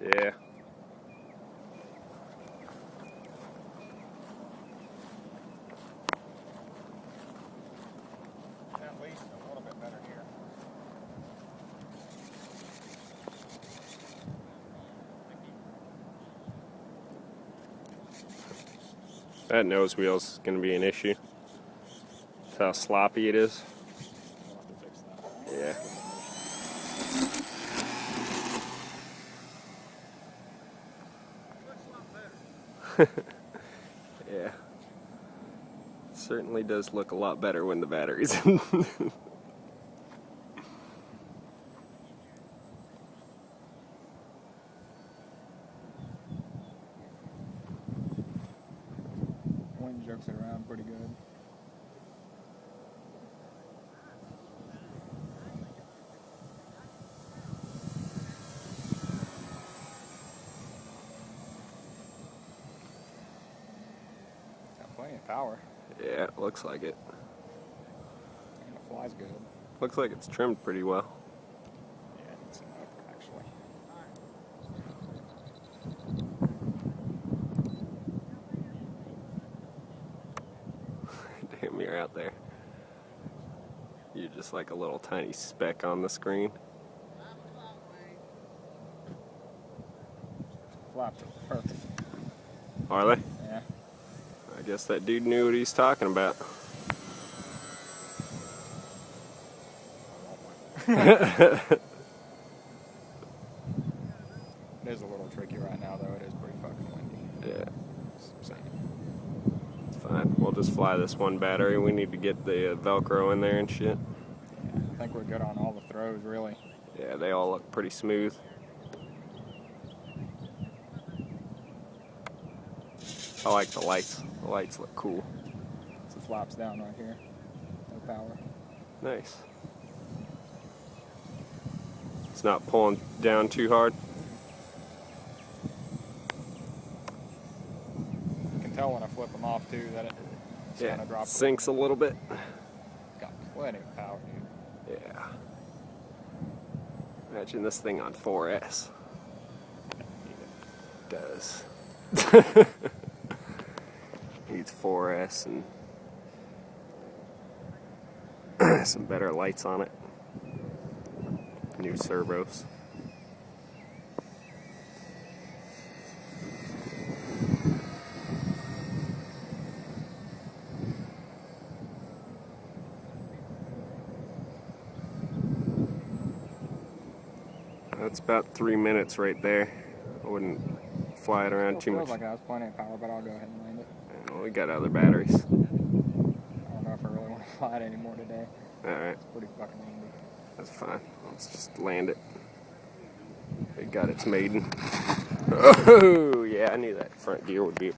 Yeah. At least a little bit better here. That nose wheel's going to be an issue. That's how sloppy it is. We'll have to fix that. Yeah. Yeah. It certainly does look a lot better when the battery's in. Wind jerks it around pretty good. Got plenty of power. Yeah, it looks like it. And it flies good. Looks like it's trimmed pretty well. Yeah, it needs some up, actually. Damn, you're out there. You're just like a little tiny speck on the screen. Flaps are perfect. Are they? Yeah. I guess that dude knew what he's talking about. It is a little tricky right now, though. It is pretty fucking windy. Yeah, So, it's fine. We'll just fly this one battery. We need to get the Velcro in there and shit. yeah, I think we're good on all the throws, really. Yeah, they all look pretty smooth. I like the lights. The lights look cool. So it flaps down right here. No power. Nice. It's not pulling down too hard. You can tell when I flip them off, too, that it's Yeah, kind of dropping. sinks a little bit. It's got plenty of power, dude. Yeah. Imagine this thing on 4S. It does. Needs 4S and some better lights on it. New servos. That's about 3 minutes right there. I wouldn't fly it around too much. Feels like I has plenty of power, but I'll go ahead and land it. Well, we got other batteries. I don't know if I really want to fly it anymore today. Alright, It's pretty fucking windy. that's fine. Let's just land it. It got its maiden. Oh, yeah, I knew that front gear would be a